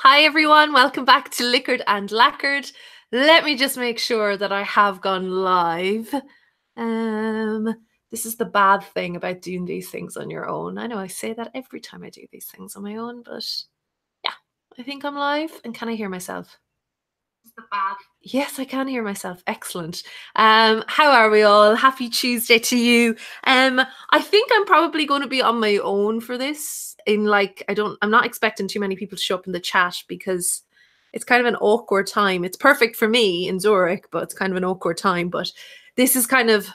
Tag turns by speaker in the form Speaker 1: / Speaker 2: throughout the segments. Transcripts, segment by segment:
Speaker 1: Hi everyone, welcome back to Liquored and Lacquered. Let me just make sure that I have gone live. This is the bad thing about doing these things on your own. I know I say that every time I do these things on my own, but yeah, I think I'm live. And can I hear myself? Yes, I can hear myself. Excellent. How are we all? Happy Tuesday to you. I think I'm probably going to be on my own for this. I'm not expecting too many people to show up in the chat because it's kind of an awkward time. It's perfect for me in Zurich, but it's kind of an awkward time. But this is kind of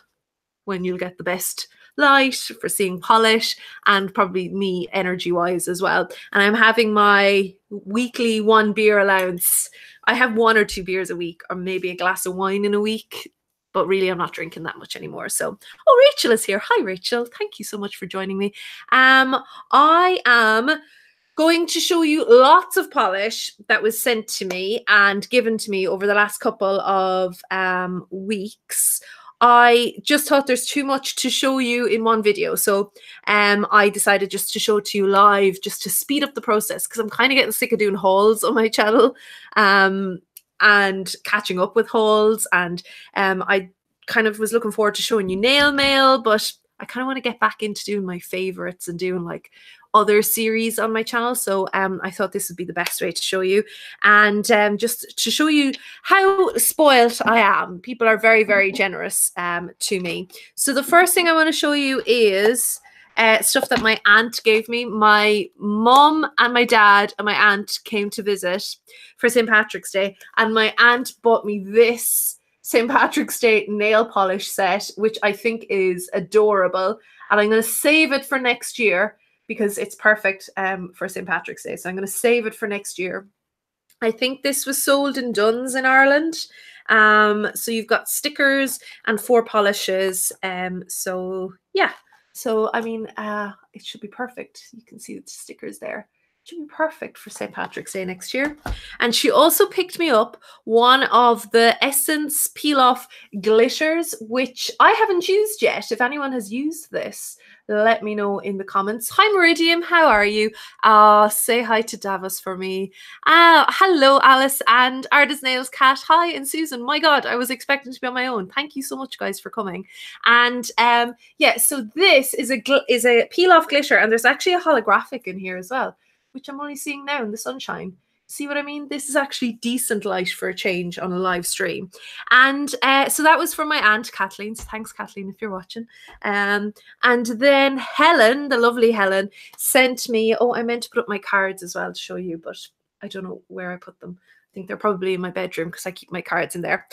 Speaker 1: when you'll get the best light for seeing polish and probably me energy wise as well. And I'm having my weekly 1 beer allowance. I have 1 or 2 beers a week, or maybe a glass of wine in a week, but really I'm not drinking that much anymore. So, oh, Rachel is here. Hi, Rachel. Thank you so much for joining me. I am going to show you lots of polish that was sent to me and given to me over the last couple of weeks. I just thought there's too much to show you in one video. So I decided just to show it to you live, just to speed up the process, because I'm kind of getting sick of doing hauls on my channel and catching up with hauls. And I kind of was looking forward to showing you nail mail, but I kind of want to get back into doing my favorites and doing like other series on my channel. So I thought this would be the best way to show you, and just to show you how spoiled I am. People are very, very generous to me. So the first thing I want to show you is stuff that my aunt gave me. My mom and my dad and my aunt came to visit for St. Patrick's Day, and my aunt bought me this St. Patrick's Day nail polish set, which I think is adorable. And I'm going to save it for next year because it's perfect for St. Patrick's Day. So I'm going to save it for next year. I think this was sold in Dunn's in Ireland. So you've got stickers and 4 polishes. So yeah. So I mean, it should be perfect. You can see the stickers there. Should be perfect for St. Patrick's Day next year. And she also picked me up one of the Essence Peel Off glitters, which I haven't used yet. If anyone has used this, let me know in the comments. Hi Meridian, how are you? Say hi to Davos for me. Hello Alice and Arda's Nails Cat. Hi, and Susan. My God, I was expecting to be on my own. Thank you so much guys for coming. And yeah, so this is a peel off glitter, and there's actually a holographic in here as well, which I'm only seeing now in the sunshine. See what I mean? This is actually decent light for a change on a live stream. And so that was from my aunt, Kathleen. So thanks, Kathleen, if you're watching. And then Helen, the lovely Helen, sent me, oh, I meant to put up my cards as well to show you, but I don't know where I put them. I think they're probably in my bedroom because I keep my cards in there.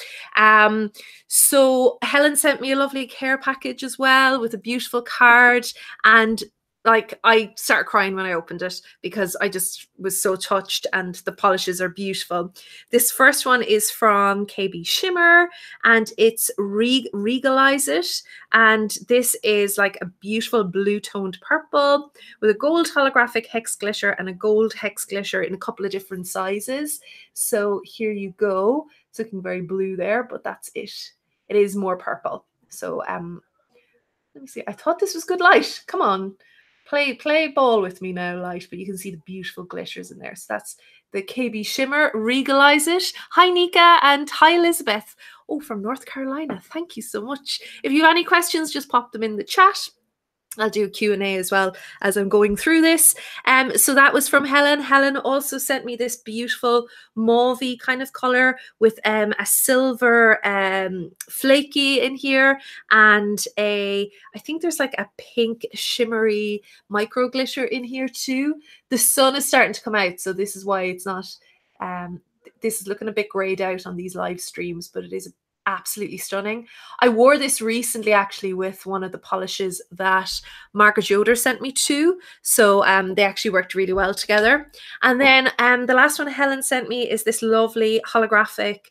Speaker 1: So Helen sent me a lovely care package as well with a beautiful card, and like I started crying when I opened it because I just was so touched, and the polishes are beautiful. This first one is from KB Shimmer, and it's Regalize It, and this is like a beautiful blue toned purple with a gold holographic hex glitter and a gold hex glitter in a couple of different sizes. So here you go. It's looking very blue there, but that's it. It is more purple. So let me see. I thought this was good light. Come on. Play ball with me now, light, but you can see the beautiful glitters in there. So that's the KB Shimmer Regalize It. Hi, Nika, and hi, Elizabeth. Oh, from North Carolina. Thank you so much. If you have any questions, just pop them in the chat. I'll do a Q&A as well as I'm going through this. So that was from Helen. Helen also sent me this beautiful mauvey kind of color with a silver flaky in here, and I think there's like a pink shimmery micro glitter in here too. The sun is starting to come out, so this is why it's not, this is looking a bit grayed out on these live streams, but it is absolutely stunning. I wore this recently actually with one of the polishes that Margaret Yoder sent me to, so they actually worked really well together. And then the last one Helen sent me is this lovely holographic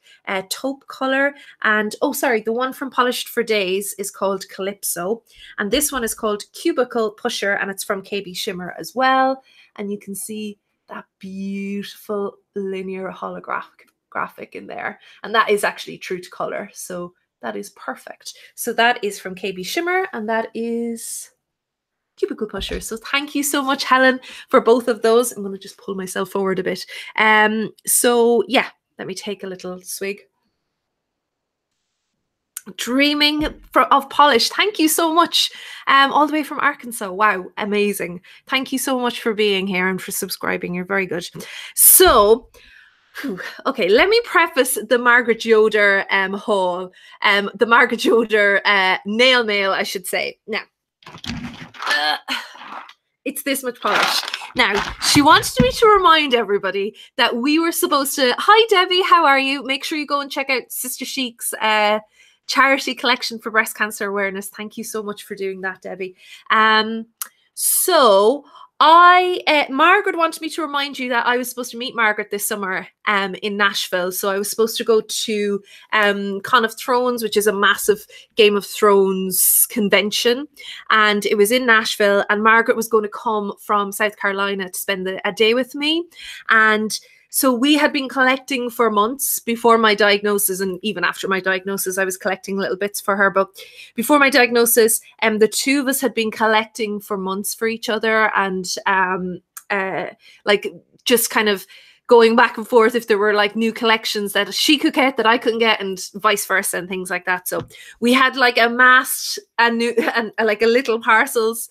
Speaker 1: taupe color, and oh sorry, the one from Polished for Days is called Calypso, and this one is called Cubicle Pusher, and it's from KB Shimmer as well. And you can see that beautiful linear holographic graphic in there, and that is actually true to color, so that is perfect. So that is from KB Shimmer, and that is cuticle pusher. So thank you so much, Helen, for both of those. I'm going to just pull myself forward a bit. So yeah, let me take a little swig. Dreaming of polish. Thank you so much. All the way from Arkansas. Wow, amazing. Thank you so much for being here and for subscribing. You're very good. So, okay, let me preface the Margaret Yoder haul. The Margaret Yoder nail mail, I should say. Now, it's this much polish. Now, she wanted me to remind everybody that we were supposed to, hi Debbie, how are you? Make sure you go and check out Sister Chic's charity collection for breast cancer awareness. Thank you so much for doing that, Debbie. So Margaret wanted me to remind you that I was supposed to meet Margaret this summer in Nashville. So I was supposed to go to Con of Thrones, which is a massive Game of Thrones convention. And it was in Nashville, and Margaret was going to come from South Carolina to spend a day with me. And so we had been collecting for months before my diagnosis, and even after my diagnosis, I was collecting little bits for her. But before my diagnosis, the two of us had been collecting for months for each other, and like just kind of going back and forth if there were like new collections that she could get that I couldn't get, and vice versa, and things like that. So we had like amassed like a little parcels,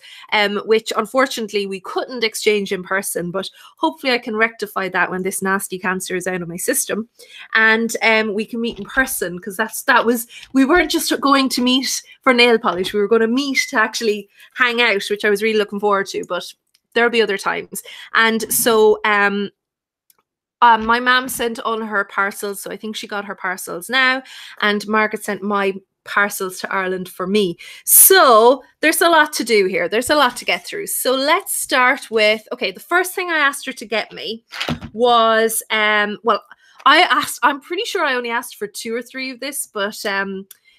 Speaker 1: which unfortunately we couldn't exchange in person, but hopefully I can rectify that when this nasty cancer is out of my system, and we can meet in person, because we weren't just going to meet for nail polish, we were going to meet to actually hang out, which I was really looking forward to, but there'll be other times. And so my mom sent on her parcels, so I think she got her parcels now, and Margaret sent my parcels to Ireland for me. So there's a lot to do here. There's a lot to get through. So let's start with, okay, the first thing I asked her to get me was, well, I'm pretty sure I only asked for 2 or 3 of this, but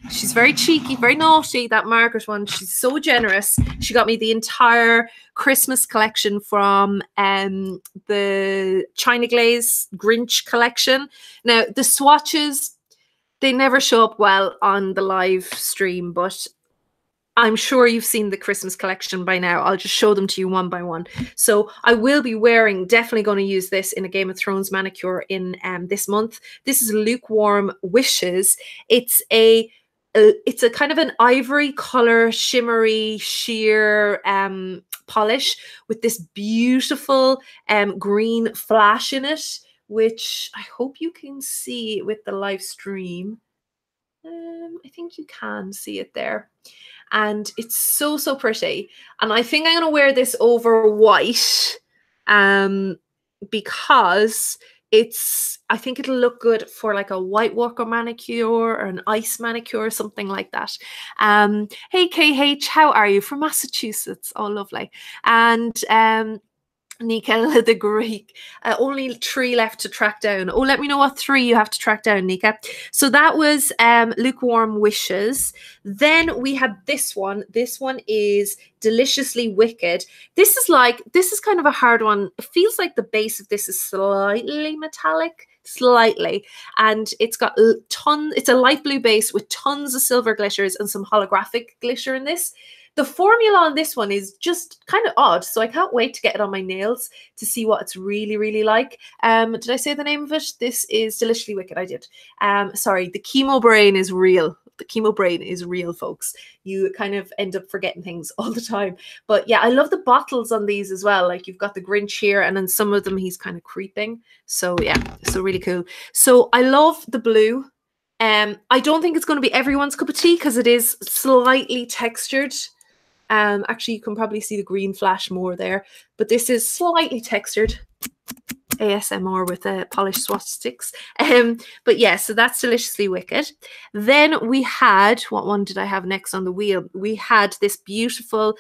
Speaker 1: she's very cheeky, very naughty, that Margaret one. She's so generous. She got me the entire Christmas collection from the China Glaze Grinch collection. Now, the swatches, they never show up well on the live stream, but I'm sure you've seen the Christmas collection by now. I'll just show them to you one by one. So I will be definitely going to use this in a Game of Thrones manicure in this month. This is Lukewarm Wishes. It's a kind of an ivory color, shimmery, sheer polish with this beautiful green flash in it, which I hope you can see with the live stream. I think you can see it there. And it's so, so pretty. And I think I'm going to wear this over white because I think it'll look good for like a white walker manicure or an ice manicure or something like that. Hey KH, how are you? From Massachusetts. Oh, lovely. And Nika the Greek, only 3 left to track down. Oh, let me know what 3 you have to track down, Nika. So that was Lukewarm Wishes. Then we had this one. This one is Deliciously Wicked. This is kind of a hard one. It feels like the base of this is slightly metallic, slightly, and it's got it's a light blue base with tons of silver glitters and some holographic glitter in this. The formula on this one is just kind of odd, so I can't wait to get it on my nails to see what it's really, really like. Did I say the name of it? This is Deliciously Wicked. I did. Sorry, the chemo brain is real. The chemo brain is real, folks. You kind of end up forgetting things all the time. But yeah, I love the bottles on these as well. Like you've got the Grinch here, and then some of them he's kind of creeping. So yeah, so really cool. So I love the blue. I don't think it's going to be everyone's cup of tea because it is slightly textured. Actually, you can probably see the green flash more there, but this is slightly textured. ASMR with polished swatch sticks. But yeah, so that's Deliciously Wicked. Then we had, what one did I have next on the wheel? We had this beautiful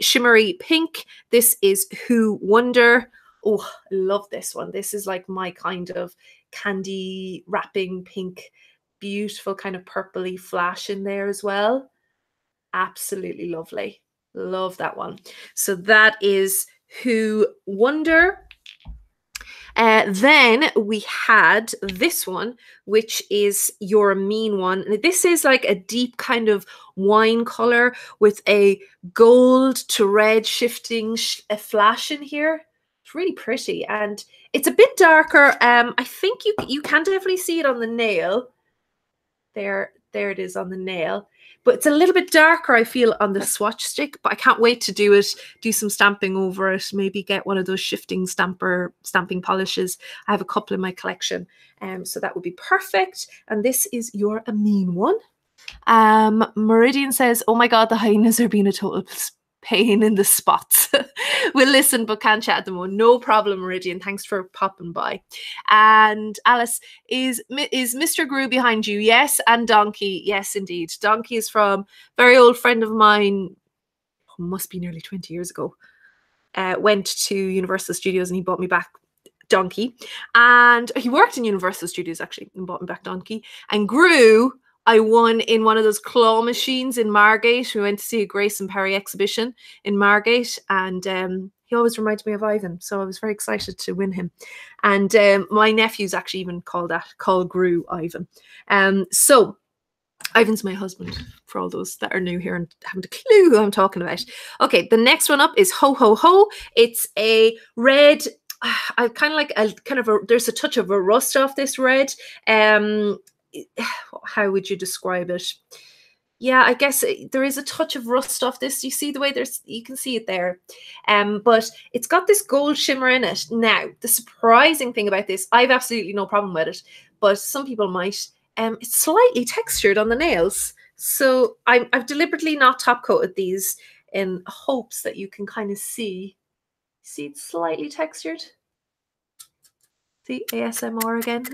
Speaker 1: shimmery pink. This is Who Wonder. Oh, I love this one. This is like my kind of candy wrapping pink, beautiful kind of purpley flash in there as well. Absolutely lovely. Love that one. So that is Who Wonder. Then we had this one, which is your mean one. This is like a deep kind of wine color with a gold to red shifting flash in here. It's really pretty, and it's a bit darker. I think you can definitely see it on the nail. There it is on the nail. But it's a little bit darker, I feel, on the swatch stick. But I can't wait to do it, do some stamping over it, maybe get one of those shifting stamping polishes. I have a couple in my collection, so that would be perfect. And this is your mean one. Meridian says, oh my God, the hyenas are being a total pain in the spots. We'll listen but can't chat at the moment. No problem, Meridian. Thanks for popping by. And Alice, is Mr. Gru behind you? Yes. And Donkey. Yes, indeed. Donkey is from a very old friend of mine, must be nearly 20 years ago. Went to Universal Studios and he bought me back Donkey. And he worked in Universal Studios actually and bought me back Donkey. And Gru, I won in one of those claw machines in Margate. We went to see a Grace and Perry exhibition in Margate, and he always reminded me of Ivan, so I was very excited to win him. And my nephews actually even call Gru Ivan. So Ivan's my husband, for all those that are new here and haven't a clue who I'm talking about. Okay, the next one up is Ho Ho Ho. It's a red. I kind of like there's a touch of a rust off this red. How would you describe it? Yeah, I guess there is a touch of rust off this. You see the way you can see it there. But it's got this gold shimmer in it. Now, the surprising thing about this, I've absolutely no problem with it, but some people might. It's slightly textured on the nails. So I've deliberately not top coated these in hopes that you can kind of see. See, it's slightly textured. The ASMR again.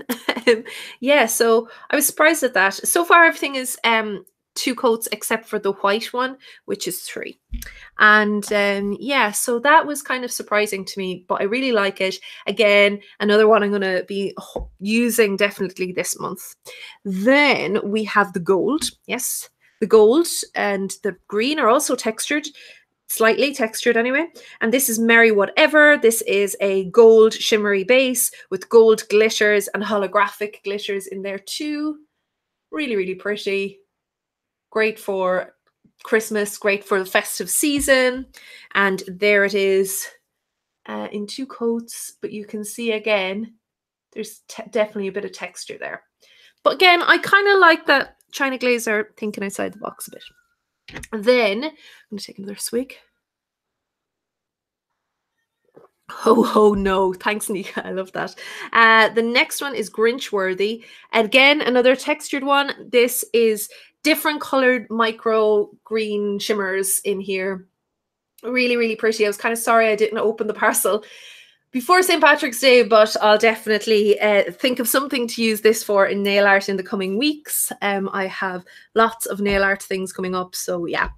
Speaker 1: Yeah, so I was surprised at that. So far, everything is 2 coats except for the white one, which is 3. And yeah, so that was kind of surprising to me, but I really like it. Again, another one I'm going to be using definitely this month. Then we have the gold. Yes, the gold and the green are also textured. Slightly textured anyway. And this is Merry Whatever. This is a gold shimmery base with gold glitters and holographic glitters in there too. Really, really pretty. Great for Christmas, great for the festive season. And there it is in 2 coats. But you can see again, there's definitely a bit of texture there. But again, I kind of like that China Glaze are thinking outside the box a bit. And then I'm going to take another swig. Oh no, thanks Nika, I love that. The next one is Grinch Worthy. Again, another textured one. This is different colored micro green shimmers in here. Really, really pretty. I was kind of sorry I didn't open the parcel before St. Patrick's Day, but I'll definitely think of something to use this for in nail art in the coming weeks. I have lots of nail art things coming up, so yeah.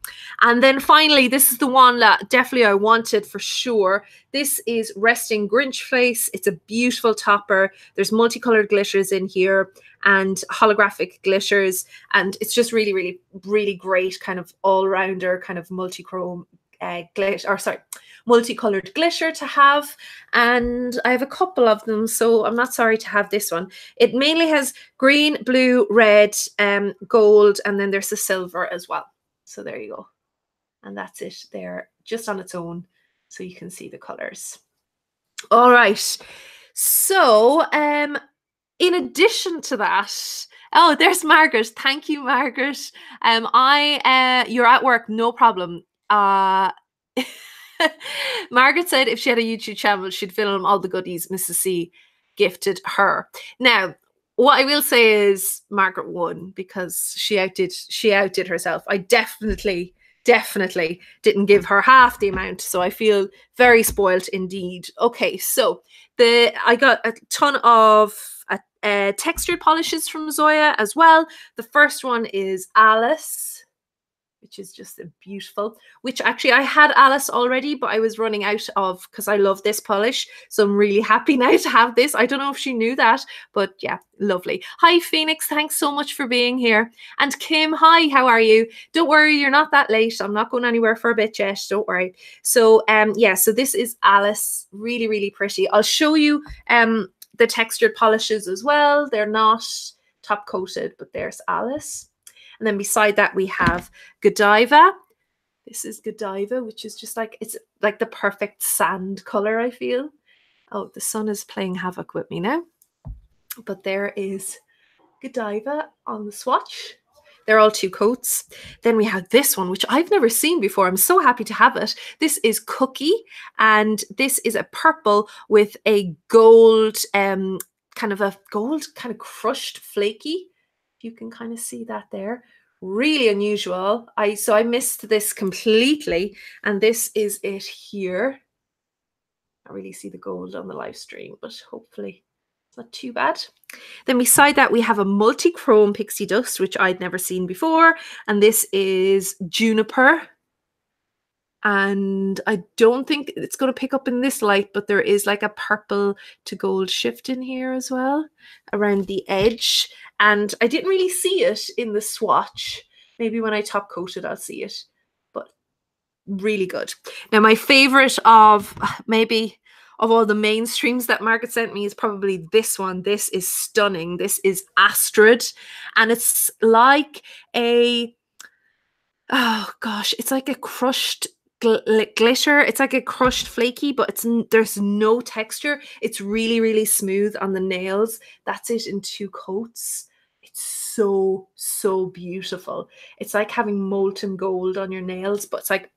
Speaker 1: And then finally, this is the one that definitely I wanted for sure. This is Resting Grinch Face. It's a beautiful topper. There's multicolored glitters in here and holographic glitters, and it's just really, really, really great kind of all-rounder kind of multi-chrome multicolored glitter to have, and I have a couple of them, so I'm not sorry to have this one. It mainly has green, blue, red, gold, and then there's the silver as well. So there you go, and that's it there, just on its own, so you can see the colors. All right, so in addition to that, oh, there's Margaret. Thank you, Margaret. You're at work, no problem. Margaret said if she had a YouTube channel, she'd film all the goodies Mrs. C gifted her. Now, what I will say is Margaret won because she outdid herself. I definitely didn't give her half the amount, so I feel very spoilt indeed. Okay, so I got a ton of textured polishes from Zoya as well. The first one is Alice, which is just beautiful, which actually I had Alice already, but I was running out of, because I love this polish. So I'm really happy now to have this. I don't know if she knew that, but yeah, lovely. Hi, Phoenix. Thanks so much for being here. And Kim, hi, how are you? Don't worry, you're not that late. I'm not going anywhere for a bit yet. Don't worry. So yeah, so this is Alice. Really, really pretty. I'll show you the textured polishes as well. They're not top coated, but there's Alice. And then beside that, we have Godiva. This is Godiva, which is just like, it's like the perfect sand color, I feel. Oh, the sun is playing havoc with me now. But there is Godiva on the swatch. They're all 2 coats. Then we have this one, which I've never seen before. I'm so happy to have it. This is Cookie, and this is a purple with a gold, kind of crushed flaky. You can kind of see that there. Really unusual. So I missed this completely, and this is it here. I really see the gold on the live stream, but hopefully it's not too bad. Then beside that, we have a multi-chrome pixie dust, which I'd never seen before, and this is Juniper. And I don't think it's going to pick up in this light, but there is like a purple to gold shift in here as well around the edge. And I didn't really see it in the swatch. Maybe when I top coat it, I'll see it. But really good. Now, my favorite of all the mainstreams that Margaret sent me is probably this one. This is stunning. This is Astrid. And it's like a, oh gosh, it's like a crushed glitter. It's like a crushed flaky, but there's no texture. It's really, really smooth on the nails. That's it in 2 coats. It's so beautiful. It's like having molten gold on your nails, but it's like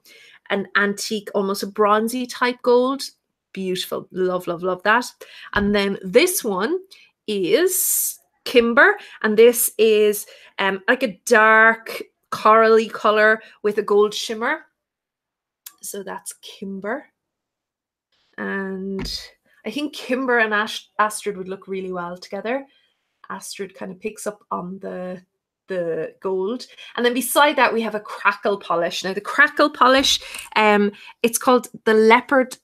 Speaker 1: an antique, almost a bronzy type gold. Beautiful. Love that. And then this one is Kimber, and this is like a dark corally color with a gold shimmer. So that's Kimber. And I think Kimber and Astrid would look really well together. Astrid kind of picks up on the gold. And then beside that, we have a crackle polish. Now the crackle polish, it's called the Leopard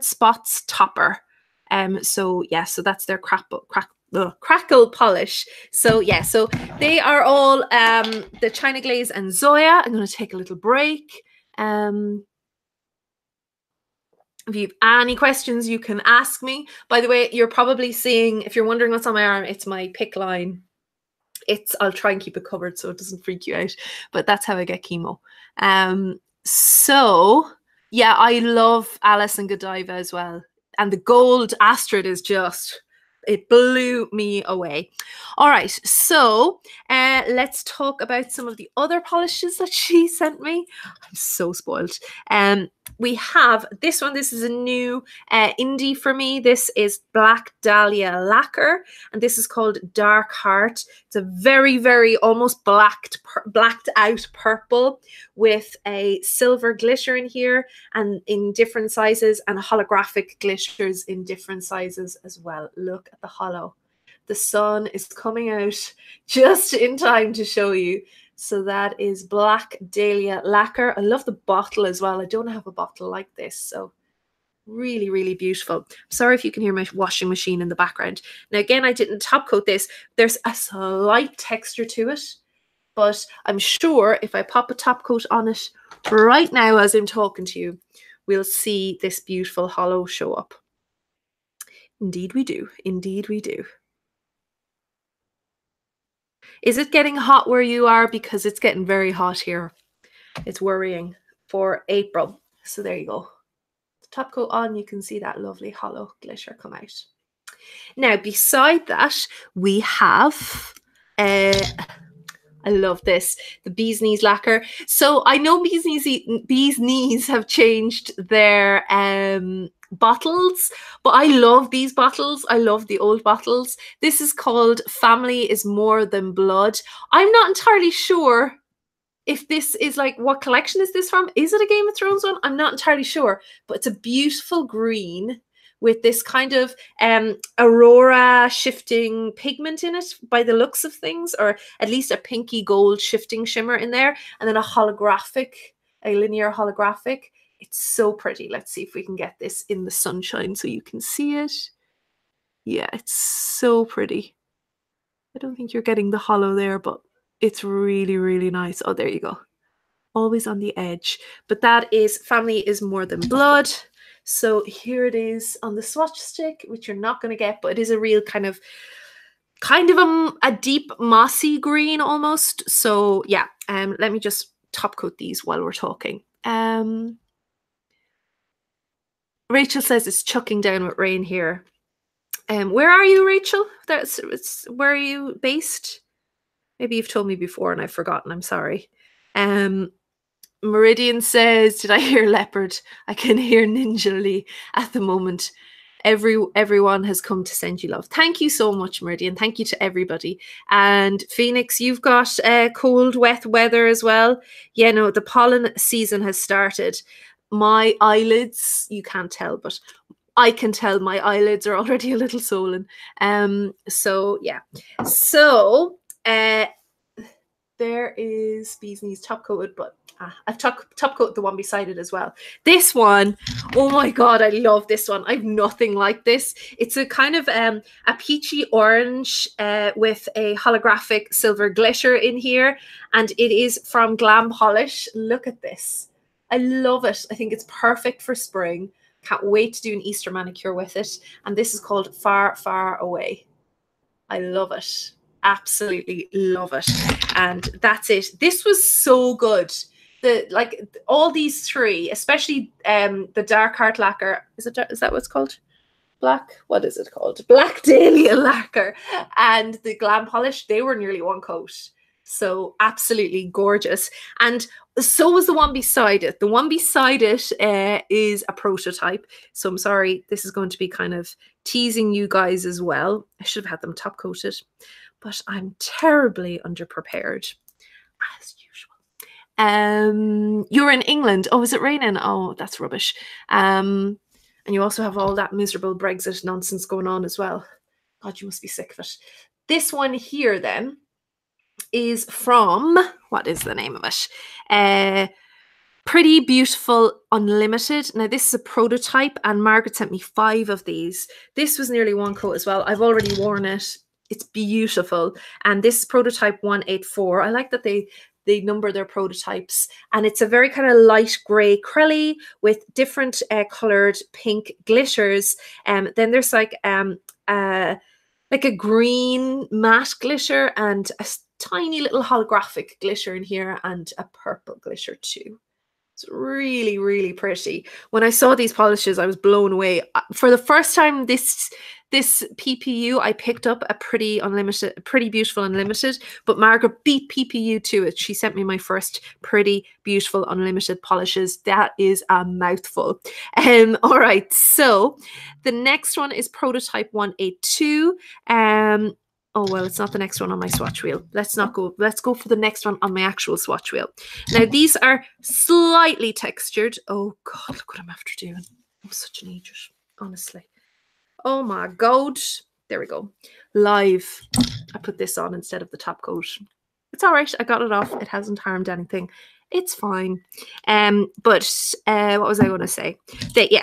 Speaker 1: Spots Topper. So yeah, so that's their crackle polish. So yeah, so they are all the China Glaze and Zoya. I'm going to take a little break. If you have any questions, you can ask me. By the way, you're probably seeing, if you're wondering what's on my arm, it's my pick line. I'll try and keep it covered so it doesn't freak you out, but that's how I get chemo. So yeah, I love Alice and Godiva as well. And the gold Astrid is just, it blew me away. All right, so let's talk about some of the other polishes that she sent me. I'm so spoiled. We have this one. This is a new indie for me. This is Black Dahlia Lacquer, and this is called Dark Heart. It's a very, very almost blacked out purple with a silver glitter in here and in different sizes, and holographic glitters in different sizes as well. Look at the hollow. The sun is coming out just in time to show you. So that is Black Dahlia Lacquer. I love the bottle as well. I don't have a bottle like this, so really, really beautiful. Sorry if you can hear my washing machine in the background. Now, again, I didn't top coat this. There's a slight texture to it, but I'm sure if I pop a top coat on it right now as I'm talking to you, we'll see this beautiful hollow show up. Indeed we do. Indeed we do. Is it getting hot where you are? Because it's getting very hot here. It's worrying for April. So there you go. The top coat on, you can see that lovely hollow glitter come out. Now, beside that, we have, I love this, the Bee's Knees lacquer. So I know Bee's Knees have changed their bottles, but I love these bottles. I love the old bottles. This is called Family is More Than Blood. I'm not entirely sure if this is like, what collection is this from? Is it a Game of Thrones one? I'm not entirely sure, but it's a beautiful green with this kind of aurora shifting pigment in it by the looks of things, or at least a pinky gold shifting shimmer in there, and then a linear holographic. It's so pretty. Let's see if we can get this in the sunshine so you can see it. Yeah, it's so pretty. I don't think you're getting the hollow there, but it's really, really nice. Oh, there you go. Always on the edge. But that is Family is More Than Blood. So here it is on the swatch stick, which you're not going to get, but it is a real kind of a deep mossy green almost. So yeah, let me just top coat these while we're talking. Rachel says it's chucking down with rain here. Where are you, Rachel? Where are you based? Maybe you've told me before and I've forgotten. I'm sorry. Meridian says, did I hear leopard? I can hear Ninja Lee at the moment. Everyone has come to send you love. Thank you so much, Meridian. Thank you to everybody. And Phoenix, you've got cold, wet weather as well. Yeah, no, the pollen season has started. My eyelids, you can't tell, but I can tell my eyelids are already a little swollen. So yeah. So there is Bee's Knees top coated, but I've top coated the one beside it as well. This one, oh my god, I love this one. I've nothing like this. It's a kind of a peachy orange with a holographic silver glitter in here, and it is from Glam Polish. Look at this. I love it. I think it's perfect for spring. Can't wait to do an Easter manicure with it. And this is called Far, Far Away. I love it. Absolutely love it. And that's it. This was so good. All these three, especially the Dark Heart lacquer. Is that what it's called? What is it called? Black Dahlia lacquer and the Glam Polish, they were nearly one coat. So absolutely gorgeous. And so was the one beside it. The one beside it is a prototype. So I'm sorry, this is going to be kind of teasing you guys as well. I should have had them top coated, but I'm terribly underprepared as usual. You're in England. Oh, is it raining? Oh, that's rubbish. And you also have all that miserable Brexit nonsense going on as well. God, you must be sick of it. This one here then is from, what is the name of it? Pretty Beautiful Unlimited. Now this is a prototype and Margaret sent me 5 of these. This was nearly one coat as well. I've already worn it. It's beautiful. And this is prototype 184. I like that they number their prototypes, and it's a very kind of light grey crelly with different coloured pink glitters. Then there's like a green matte glitter and a tiny little holographic glitter in here and a purple glitter too. It's really, really pretty. When I saw these polishes, I was blown away. For the first time this PPU, I picked up a Pretty Beautiful Unlimited, but Margaret beat PPU to it. She sent me my first Pretty Beautiful Unlimited polishes. That is a mouthful. All right, so the next one is Prototype 182. Oh, well, it's not the next one on my swatch wheel. Let's go for the next one on my actual swatch wheel. Now, these are slightly textured. Oh, God, look what I'm after doing. I'm such an idiot, honestly. Oh, my God. There we go. Live. I put this on instead of the top coat. It's all right. I got it off. It hasn't harmed anything. It's fine. But what was I going to say?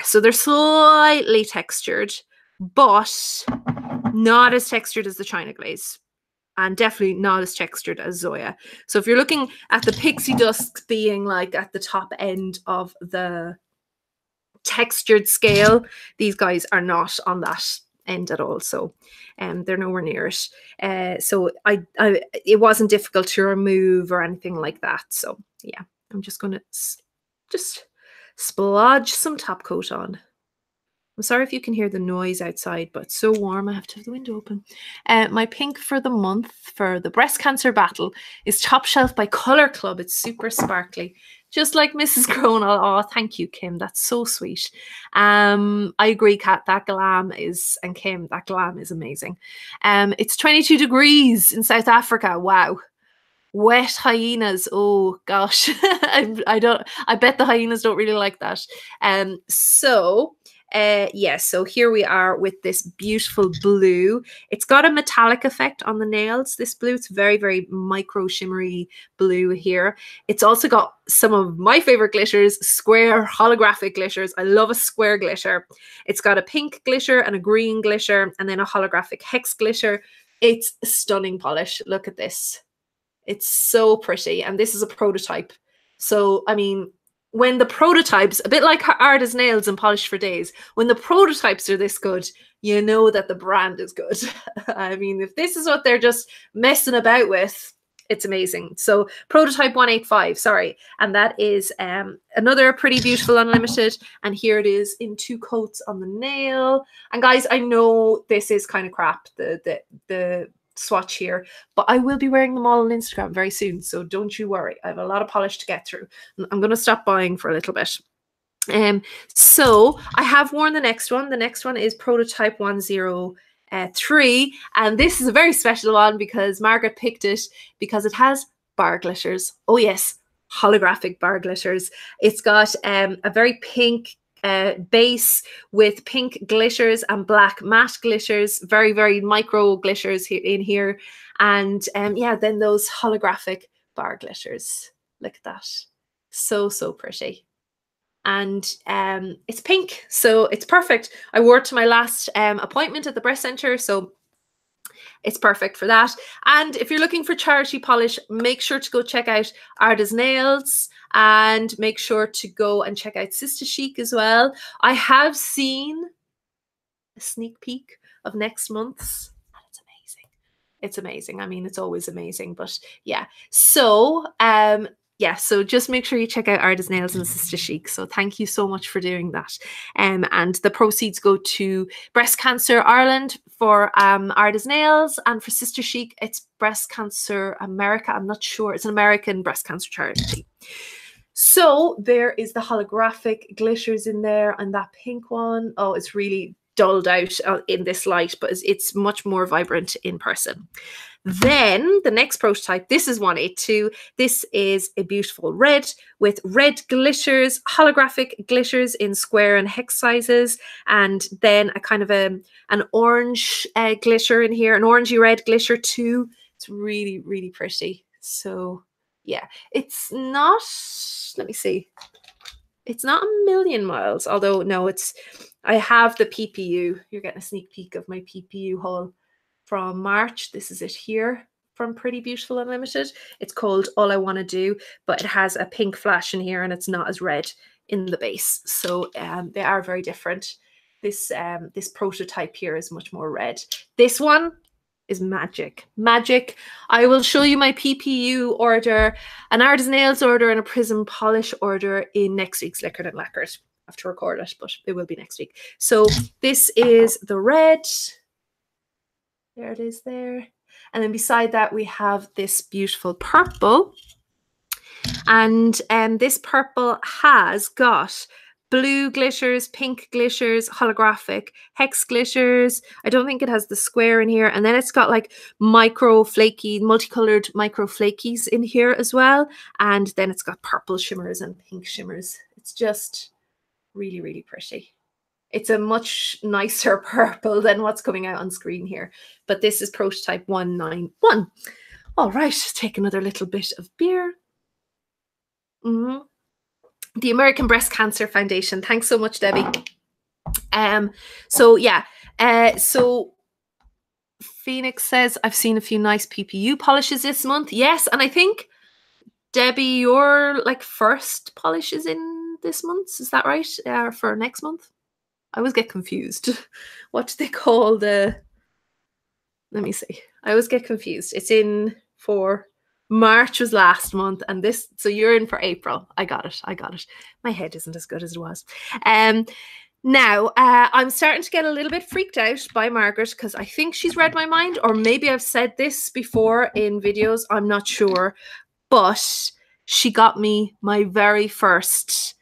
Speaker 1: So they're slightly textured, but not as textured as the China Glaze, and definitely not as textured as Zoya. So if you're looking at the Pixie Dust being like at the top end of the textured scale, these guys are not on that end at all. So they're nowhere near it. So it wasn't difficult to remove or anything like that. So yeah, I'm just going to just splodge some top coat on. I'm sorry if you can hear the noise outside, but it's so warm I have to have the window open. My pink for the month for the breast cancer battle is Top Shelf by Colour Club. It's super sparkly, just like Mrs. Cronall. Oh, thank you, Kim. That's so sweet. I agree, Kat. That glam is, and Kim, that glam is amazing. It's 22 degrees in South Africa. Wow. Wet hyenas. Oh gosh. I bet the hyenas don't really like that. So Yeah, so here we are with this beautiful blue. It's got a metallic effect on the nails, this blue. It's very, very micro shimmery blue here. It's also got some of my favorite glitters, square holographic glitters. I love a square glitter. It's got a pink glitter and a green glitter and then a holographic hex glitter. It's a stunning polish. Look at this. It's so pretty. And this is a prototype. So, I mean, when the prototypes, a bit like Art as Nails and Polish for Days, when the prototypes are this good, you know that the brand is good. I mean, if this is what they're just messing about with, it's amazing. So prototype 185, sorry. And that is another Pretty Beautiful Unlimited. And here it is in 2 coats on the nail. And guys, I know this is kind of crap, the swatch here, but I will be wearing them all on Instagram very soon, so don't you worry. I have a lot of polish to get through. I'm going to stop buying for a little bit. So I have worn the next one. The next one is prototype 103, and this is a very special one because Margaret picked it because it has bar glitters. Oh yes, holographic bar glitters. It's got a very pink base with pink glitters and black matte glitters, very, very micro glitters in here. And yeah, then those holographic bar glitters. Look at that. So, so pretty. And it's pink, so it's perfect. I wore it to my last appointment at the breast center, so it's perfect for that. And if you're looking for charity polish, make sure to go check out Art as Nails and make sure to go and check out Sister Chic as well. I have seen a sneak peek of next month's, and it's amazing. It's amazing. I mean, it's always amazing, but yeah. So yeah, so just make sure you check out Art as Nails and Sister Chic. So thank you so much for doing that. And the proceeds go to Breast Cancer Ireland for Art as Nails, and for Sister Chic, it's Breast Cancer America. I'm not sure. It's an American breast cancer charity. So there is the holographic glitters in there, and that pink one. Oh, it's really dulled out in this light, but it's much more vibrant in person. Then the next prototype, this is 182. This is a beautiful red with red glitters, holographic glitters in square and hex sizes, and then a kind of an orange glitter in here, an orangey red glitter too. It's really, really pretty. So yeah, it's not, let me see. It's not a million miles, although no, I have the PPU. You're getting a sneak peek of my PPU haul from March. This is it here from Pretty Beautiful Unlimited. It's called All I Want to Do, but it has a pink flash in here and it's not as red in the base. So they are very different. This prototype here is much more red. This one is magic. Magic. I will show you my PPU order, an Art as Nails order, and a Prism Polish order in next week's Lacquered and Lacquered. I have to record it, but it will be next week. So this is the red. There it is there. And then beside that, we have this beautiful purple. And this purple has got blue glitters, pink glitters, holographic hex glitters. I don't think it has the square in here. And then it's got like micro flaky, multicolored micro flakies in here as well. And then it's got purple shimmers and pink shimmers. It's just really, really pretty. It's a much nicer purple than what's coming out on screen here. But this is prototype 191. All right, take another little bit of beer. The American Breast Cancer Foundation. Thanks so much, Debbie. So yeah, so Phoenix says, I've seen a few nice PPU polishes this month. Yes, and I think, Debbie, your like first polish is in this month. Is that right? For next month? I always get confused. What do they call the... Let me see. I always get confused. It's in for... March was last month, and this... So you're in for April. I got it. I got it. My head isn't as good as it was. Now, I'm starting to get a little bit freaked out by Margaret because I think she's read my mind, or maybe I've said this before in videos. I'm not sure. But she got me my very first...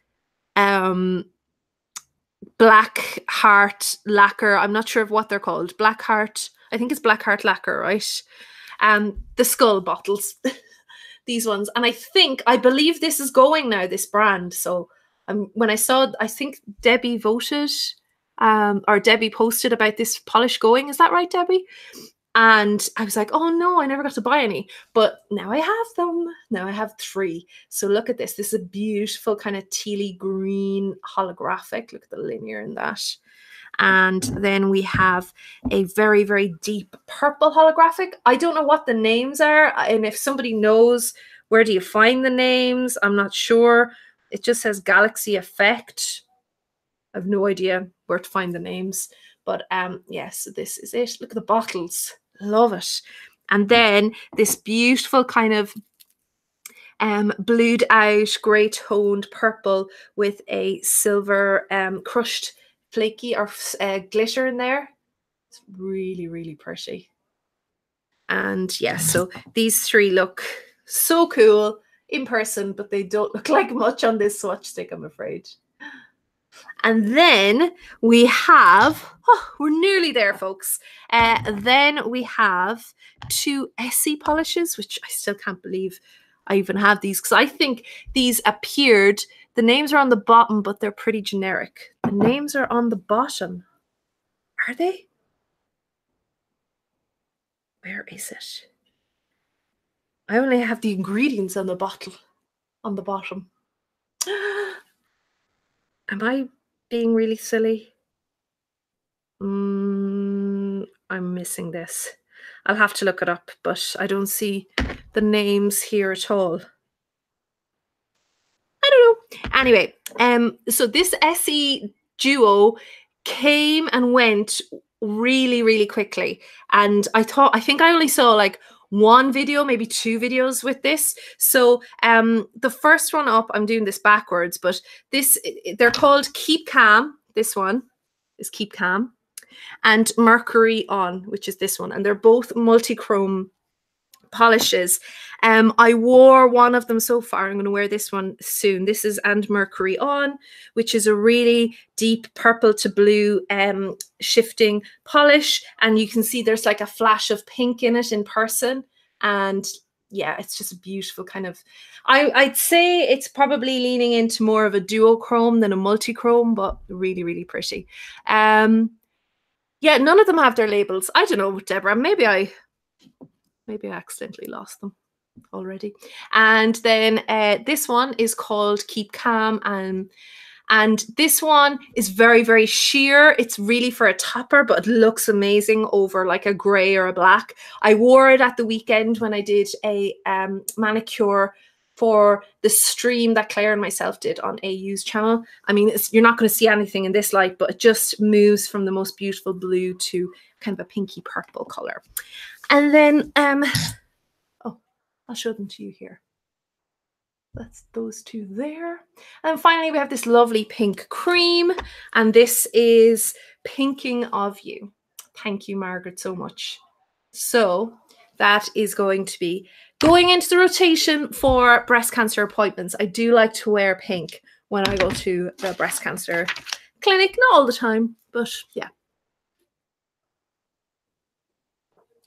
Speaker 1: Black Heart lacquer. I'm not sure of what they're called. Black Heart. I think it's Black Heart lacquer, right? The skull bottles. These ones. And I believe this is going now, this brand. So when I saw, I think Debbie voted or Debbie posted about this polish going. Is that right, Debbie? And I was like, oh no, I never got to buy any. But now I have them. Now I have 3. So look at this. This is a beautiful kind of tealy green holographic. Look at the linear in that. And then we have a very, very deep purple holographic. I don't know what the names are. And if somebody knows, where do you find the names? I'm not sure. It just says Galaxy Effect. I have no idea where to find the names. But yes, this is it. Look at the bottles. Love it. And then this beautiful kind of blued out, grey toned purple with a silver crushed flaky or glitter in there. It's really, really pretty. And yeah, so these 3 look so cool in person, but they don't look like much on this swatch stick, I'm afraid. And then we have, oh, we're nearly there, folks. Then we have 2 Essie polishes, which I still can't believe I even have these, because I think these appeared, the names are on the bottom, but they're pretty generic. The names are on the bottom. Are they? Where is it? I only have the ingredients on the bottle, on the bottom. Am I being really silly? I'm missing this. I'll have to look it up, but I don't see the names here at all. I don't know. Anyway, so this Essie duo came and went really, really quickly. And I think I only saw like 1 video, maybe 2 videos with this. So the first one up, I'm doing this backwards, but they're called Keep Calm. This one is Keep Calm, and Mercury On, which is this one. And they're both multi-chrome polishes. I wore one of them so far. I'm going to wear this one soon. This is And Mercury On, which is a really deep purple to blue shifting polish. And you can see there's like a flash of pink in it in person. And yeah, it's just a beautiful kind of, I'd say it's probably leaning into more of a duochrome than a multi-chrome, but really, really pretty. Yeah, none of them have their labels. I don't know, Deborah, maybe I accidentally lost them already. And then this one is called Keep Calm, and this one is very, very sheer. It's really for a topper, but it looks amazing over like a grey or a black. I wore it at the weekend when I did a manicure for the stream that Claire and myself did on AU's channel. I mean, you're not going to see anything in this light, but it just moves from the most beautiful blue to kind of a pinky purple color. And then, oh, I'll show them to you here. That's those 2 there. And finally, we have this lovely pink cream, and this is Pinking of You. Thank you, Margaret, so much. So that is going to be going into the rotation for breast cancer appointments. I do like to wear pink when I go to the breast cancer clinic. Not all the time, but yeah.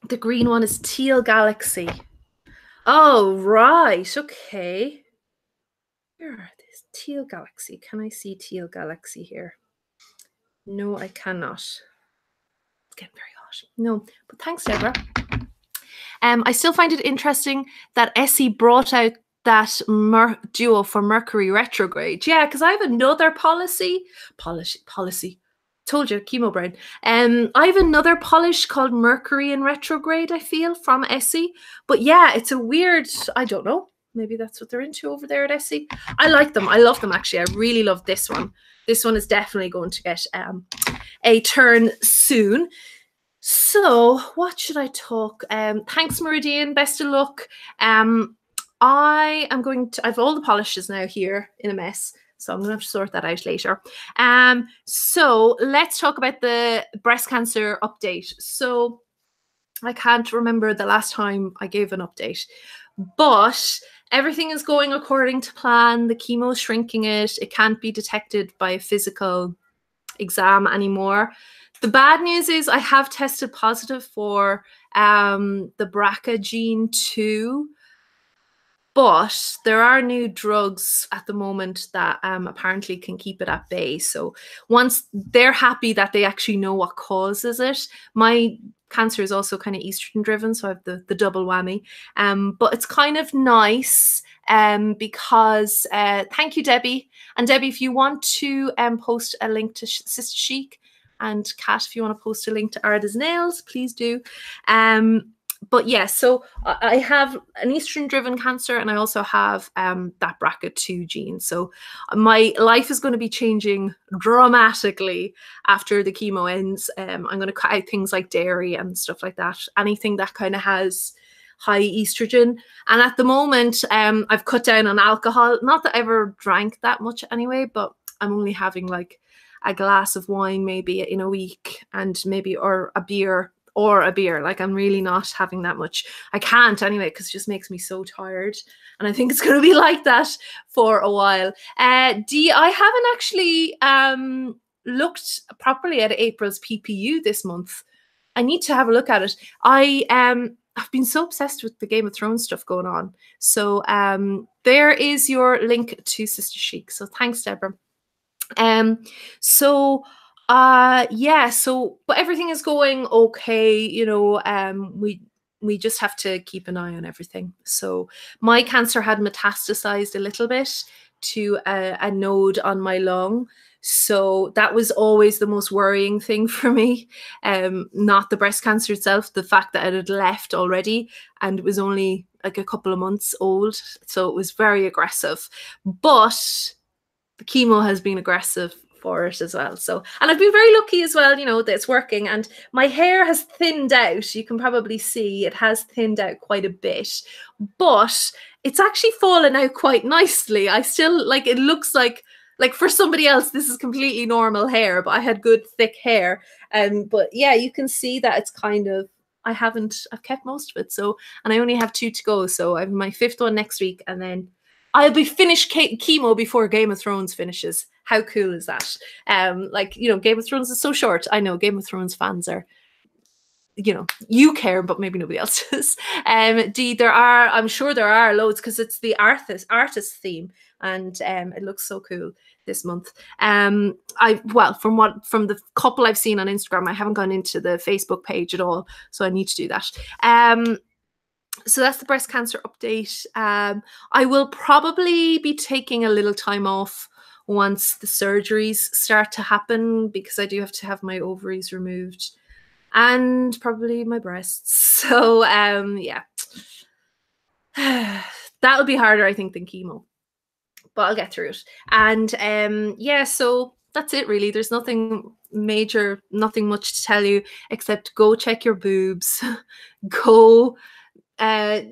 Speaker 1: The green one is Teal Galaxy. Oh, right. Okay. Where are these? Teal Galaxy. Can I see Teal Galaxy here? No, I cannot. It's getting very hot. No, but thanks, Deborah. I still find it interesting that Essie brought out that duo for Mercury retrograde. Yeah, because I have another policy. Told you, chemo brain. I have another polish called Mercury in retrograde, I feel, from Essie. But yeah, it's a weird, I don't know. Maybe that's what they're into over there at Essie. I like them. I love them, actually. I really love this one. This one is definitely going to get a turn soon. So what should I talk? Thanks, Meridian. Best of luck. I have all the polishes now here in a mess, so I'm going to have to sort that out later. So let's talk about the breast cancer update. So I can't remember the last time I gave an update, but everything is going according to plan. The chemo is shrinking it. It can't be detected by a physical exam anymore. The bad news is I have tested positive for the BRCA gene 2. But there are new drugs at the moment that apparently can keep it at bay. So once they're happy that they actually know what causes it, my cancer is also kind of estrogen driven, so I have the double whammy. But it's kind of nice because thank you, Debbie. And Debbie, if you want to post a link to Sister Chic, and Kat, if you want to post a link to Arda's Nails, please do. But yeah, so I have an estrogen-driven cancer, and I also have that BRCA2 gene. So my life is going to be changing dramatically after the chemo ends. I'm going to cut out things like dairy and stuff like that. Anything that kind of has high estrogen. And at the moment, I've cut down on alcohol. Not that I ever drank that much anyway, but I'm only having like a glass of wine maybe in a week, and maybe or a beer. Like I'm really not having that much. I can't anyway, because it just makes me so tired, and I think it's going to be like that for a while. Dee, I haven't actually looked properly at April's PPU this month. I need to have a look at it. I've been so obsessed with the Game of Thrones stuff going on. So there is your link to Sister Chic. So thanks, Deborah. Yeah, so but everything is going okay, you know. We just have to keep an eye on everything. So my cancer had metastasized a little bit to a node on my lung. So that was always the most worrying thing for me. Not the breast cancer itself, the fact that it had left already and it was only like a couple of months old. So it was very aggressive. But the chemo has been aggressive for it as well. So, and I've been very lucky as well, you know, that it's working, and my hair has thinned out. You can probably see it has thinned out quite a bit, but it's actually fallen out quite nicely. I still like, it looks like for somebody else, this is completely normal hair, but I had good thick hair. But yeah, you can see that it's kind of, I've kept most of it. So, and I only have 2 to go. So I have my 5th one next week, and then I'll be finished chemo before Game of Thrones finishes. How cool is that? Like, you know, Game of Thrones is so short. I know Game of Thrones fans are, you know, you care, but maybe nobody else does. Dee, I'm sure there are loads, because it's the artist theme, and it looks so cool this month. From the couple I've seen on Instagram, I haven't gone into the Facebook page at all, so I need to do that. So that's the breast cancer update. I will probably be taking a little time off once the surgeries start to happen, because I do have to have my ovaries removed and probably my breasts. So yeah, that'll be harder, I think, than chemo, but I'll get through it. And yeah, so that's it really. There's nothing major, nothing much to tell you, except go check your boobs. Go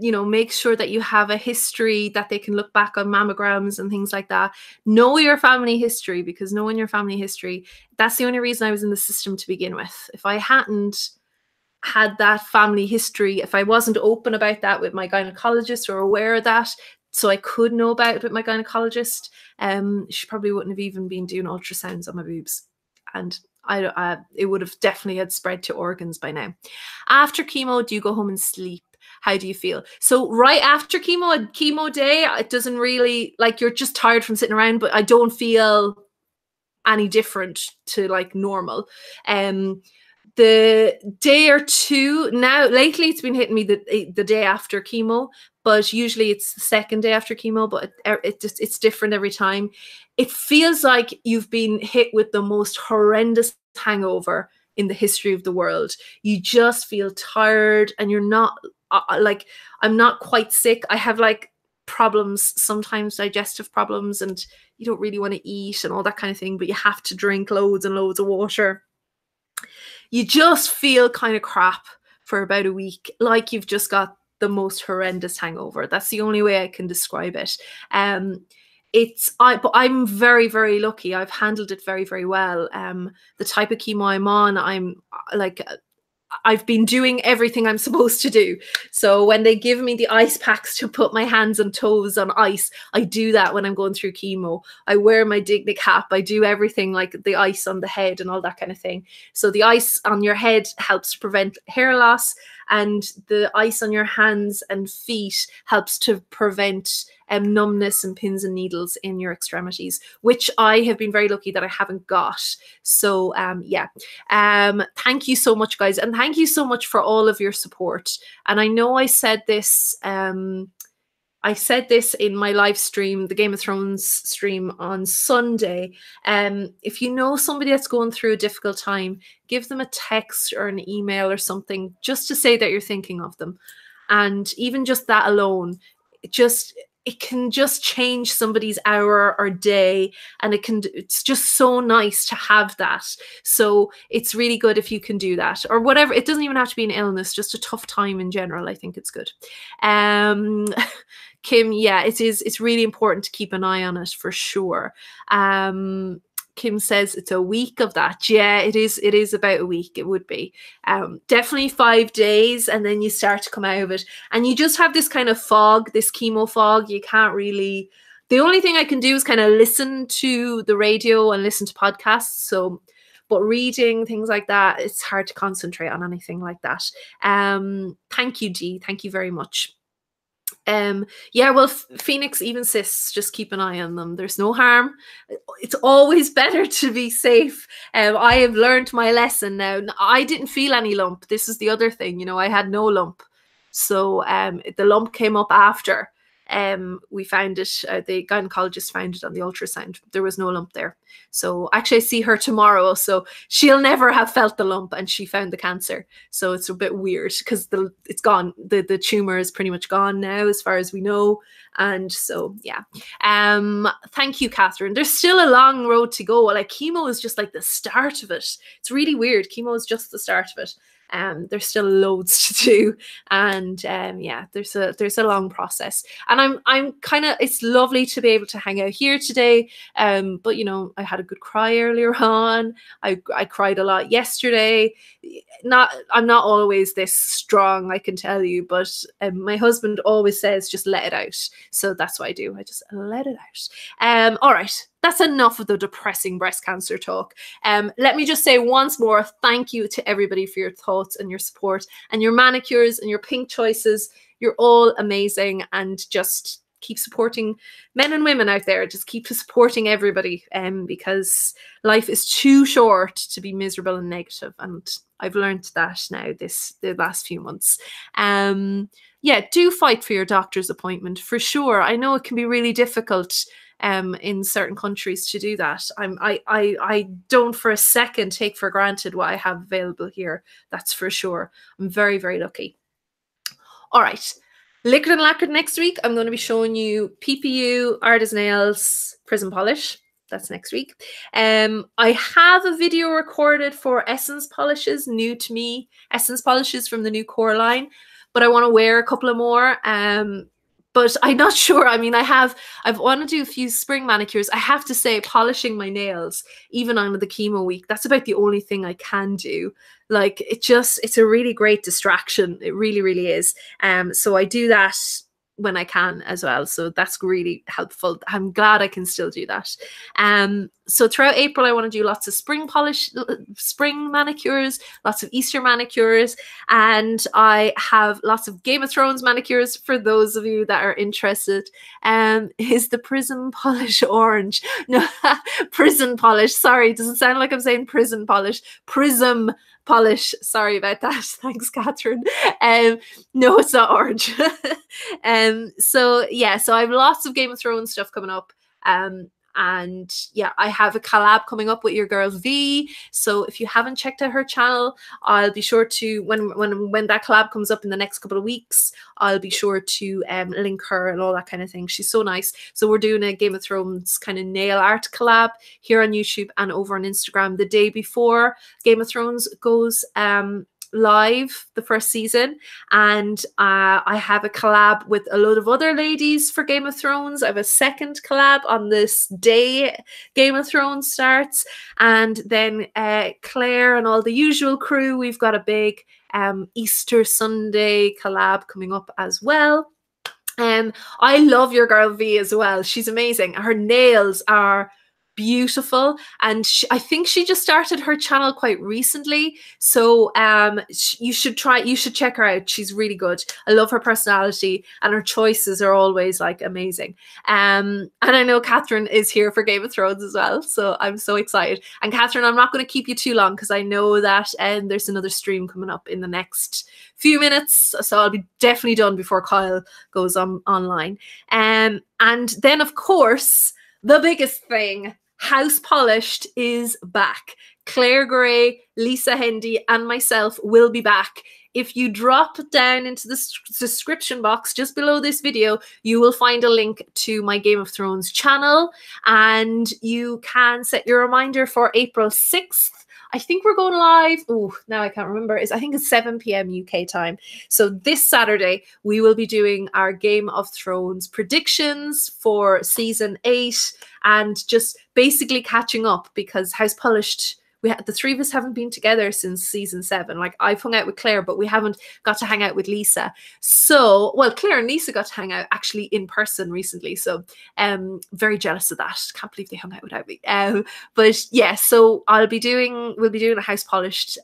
Speaker 1: you know, make sure that you have a history that they can look back on, mammograms and things like that. Know your family history, because knowing your family history, that's the only reason I was in the system to begin with. If I hadn't had that family history, if I wasn't open about that with my gynecologist or aware of that, so I could know about it with my gynecologist, she probably wouldn't have even been doing ultrasounds on my boobs. And it would have definitely had spread to organs by now. After chemo, do you go home and sleep? How do you feel? So right after chemo, a chemo day, it doesn't really, like, you're just tired from sitting around, but I don't feel any different to like normal. The day or two now, lately it's been hitting me the day after chemo, but usually it's the 2nd day after chemo, but it's different every time. It feels like you've been hit with the most horrendous hangover in the history of the world. You just feel tired, and you're not like, I'm not quite sick. I have like problems, sometimes digestive problems, and you don't really want to eat and all that kind of thing, but you have to drink loads and loads of water. You just feel kind of crap for about a week, like you've just got the most horrendous hangover. That's the only way I can describe it. But I'm very, very lucky. I've handled it very, very well. The type of chemo I'm on, I've been doing everything I'm supposed to do. So when they give me the ice packs to put my hands and toes on ice, I do that when I'm going through chemo. I wear my Digna cap. I do everything, like the ice on the head and all that kind of thing. So the ice on your head helps prevent hair loss, and the ice on your hands and feet helps to prevent numbness and pins and needles in your extremities, which I have been very lucky that I haven't got. So yeah, thank you so much, guys, and thank you so much for all of your support. And I know I said this in my live stream, the Game of Thrones stream on Sunday. If you know somebody that's going through a difficult time, give them a text or an email or something just to say that you're thinking of them. And even just that alone, it can just change somebody's hour or day, and it's just so nice to have that. So it's really good if you can do that, or whatever. It doesn't even have to be an illness, just a tough time in general. I think it's good. Kim, yeah, it's really important to keep an eye on it for sure. Kim says it's a week of that. Yeah, it is about a week. It would be definitely 5 days, and then you start to come out of it, and you just have this kind of fog, this chemo fog. You can't really, the only thing I can do is kind of listen to the radio and listen to podcasts. So, but reading, things like that, it's hard to concentrate on anything like that. Thank you, Dee. Thank you very much. Yeah, well, Phoenix, even cysts, just keep an eye on them. There's no harm. It's always better to be safe. I have learned my lesson now. I didn't feel any lump. This is the other thing, you know, I had no lump. So the lump came up after we found it. The gynecologist found it on the ultrasound. There was no lump there. So actually I see her tomorrow, so she'll never have felt the lump, and she found the cancer. So it's a bit weird because it's gone. The tumor is pretty much gone now as far as we know. And so yeah, thank you, Catherine. There's still a long road to go. Like, chemo is just like the start of it. It's really weird. Chemo is just the start of it. There's still loads to do, and yeah, there's a long process. And I'm kind of, it's lovely to be able to hang out here today. But you know, I had a good cry earlier on. I cried a lot yesterday. I'm not always this strong, I can tell you, but my husband always says just let it out. So that's what I do. I just let it out. All right. That's enough of the depressing breast cancer talk. Let me just say once more, thank you to everybody for your thoughts and your support and your manicures and your pink choices. You're all amazing, and just keep supporting men and women out there. Just keep supporting everybody, because life is too short to be miserable and negative. And I've learned that now the last few months. Yeah, do fight for your doctor's appointment for sure. I know it can be really difficult in certain countries to do that. I don't for a second take for granted what I have available here. That's for sure. I'm very, very lucky. All right. Liquid and Lacquered next week. I'm going to be showing you PPU, Artisan Nails, Prism Polish. That's next week. I have a video recorded for Essence Polishes, new to me. Essence Polishes from the new core line. But I want to wear a couple of more. But I'm not sure. I mean, I want to do a few spring manicures. I have to say, polishing my nails, even on the chemo week, that's about the only thing I can do. Like, it's a really great distraction. It really, really is. So I do that when I can as well. So that's really helpful. I'm glad I can still do that. So throughout April, I want to do lots of spring manicures, lots of Easter manicures, and I have lots of Game of Thrones manicures for those of you that are interested. Is the Prism Polish orange? No, Prism Polish. Sorry, doesn't sound like I'm saying prison polish. Prism Polish. Sorry about that. Thanks, Catherine. No, it's not orange. So yeah, so I have lots of Game of Thrones stuff coming up. And yeah, I have a collab coming up with your girl V. So if you haven't checked out her channel, I'll be sure to, when that collab comes up in the next couple of weeks, I'll be sure to link her and all that kind of thing. She's so nice. So we're doing a Game of Thrones kind of nail art collab here on YouTube and over on Instagram the day before Game of Thrones goes live, the first season. And I have a collab with a load of other ladies for Game of Thrones. I have a second collab on this day Game of Thrones starts, and then Clare and all the usual crew. We've got a big Easter Sunday collab coming up as well. I love your girl V as well. She's amazing. Her nails are beautiful, and I think she just started her channel quite recently, so you should check her out. She's really good. I love her personality, and her choices are always like amazing. And I know Catherine is here for Game of Thrones as well, so I'm so excited. And Catherine, I'm not going to keep you too long because I know that there's another stream coming up in the next few minutes, so I'll be definitely done before Kyle goes online. And then of course the biggest thing, House Polished is back. Claire Gray, Lisa Hendy, and myself will be back. If you drop down into the description box just below this video, you will find a link to my Game of Thrones channel, and you can set your reminder for April 6th. I think we're going live. Oh, now I can't remember. I think it's 7 p.m. UK time. So this Saturday, we will be doing our Game of Thrones predictions for season 8 and just basically catching up, because House Polished, the three of us haven't been together since season 7. Like, I've hung out with Claire, but we haven't got to hang out with Lisa. So, well, Claire and Lisa got to hang out actually in person recently. So, very jealous of that. Can't believe they hung out without me. But yeah, so we'll be doing a House Polished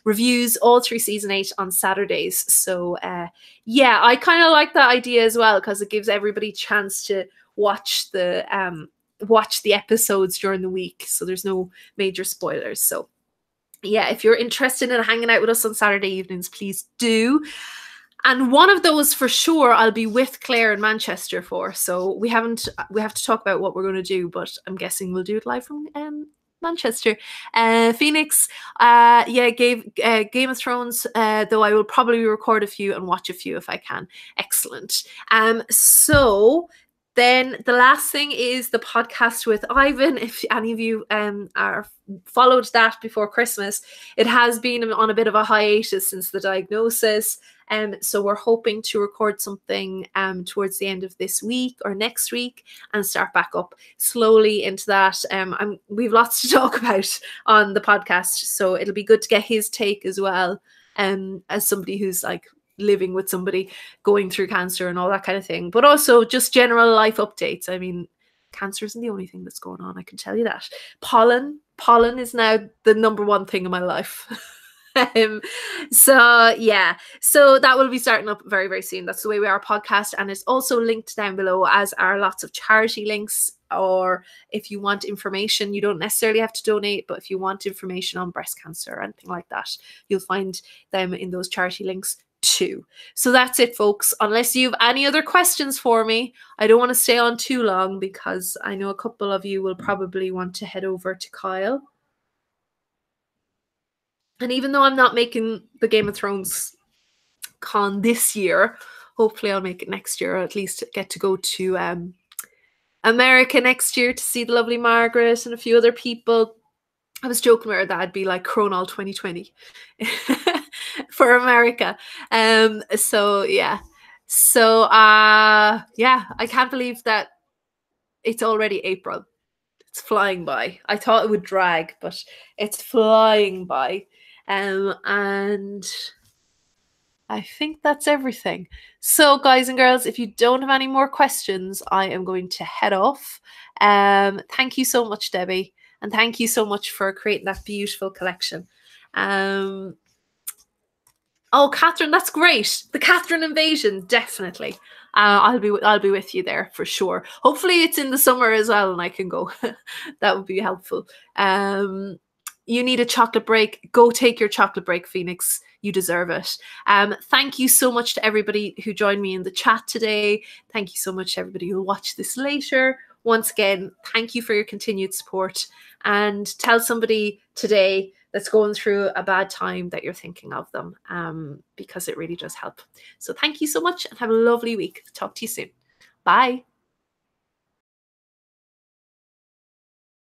Speaker 1: reviews all through season 8 on Saturdays. So yeah, I kind of like that idea as well, because it gives everybody a chance to watch the episodes during the week, so there's no major spoilers. So yeah, if you're interested in hanging out with us on Saturday evenings, please do. And one of those for sure I'll be with Claire in Manchester for. So we have to talk about what we're going to do, but I'm guessing we'll do it live from Manchester. Phoenix, yeah, Game of Thrones, though I will probably record a few and watch a few if I can. Excellent. So then the last thing is the podcast with Ivan. If any of you are followed that before Christmas, it has been on a bit of a hiatus since the diagnosis. So we're hoping to record something towards the end of this week or next week and start back up slowly into that. We've lots to talk about on the podcast, so it'll be good to get his take as well, as somebody who's like living with somebody going through cancer and all that kind of thing, but also just general life updates. I mean, cancer isn't the only thing that's going on, I can tell you that. Pollen is now the #1 thing in my life. So yeah, so that will be starting up very, very soon. That's the way we are podcast, and it's also linked down below, as are lots of charity links. Or if you want information, you don't necessarily have to donate, but if you want information on breast cancer or anything like that, you'll find them in those charity links too. So that's it, folks. Unless you have any other questions for me, I don't want to stay on too long, because I know a couple of you will probably want to head over to Kyle. And even though I'm not making the Game of Thrones con this year, hopefully I'll make it next year, or at least get to go to America next year to see the lovely Margaret and a few other people. I was joking with her that I'd be like Cronall 2020 for America. So yeah. So yeah, I can't believe that it's already April. It's flying by. I thought it would drag, but it's flying by. And I think that's everything. So guys and girls, if you don't have any more questions, I am going to head off. Thank you so much, Debbie. And thank you so much for creating that beautiful collection. Oh, Catherine, that's great. The Catherine invasion, definitely. I'll be with you there for sure. Hopefully it's in the summer as well and I can go. That would be helpful. You need a chocolate break. Go take your chocolate break, Phoenix. You deserve it. Thank you so much to everybody who joined me in the chat today. Thank you so much to everybody who'll watch this later. Once again, thank you for your continued support, and tell somebody today that's going through a bad time that you're thinking of them, because it really does help. So thank you so much and have a lovely week. Talk to you soon. Bye.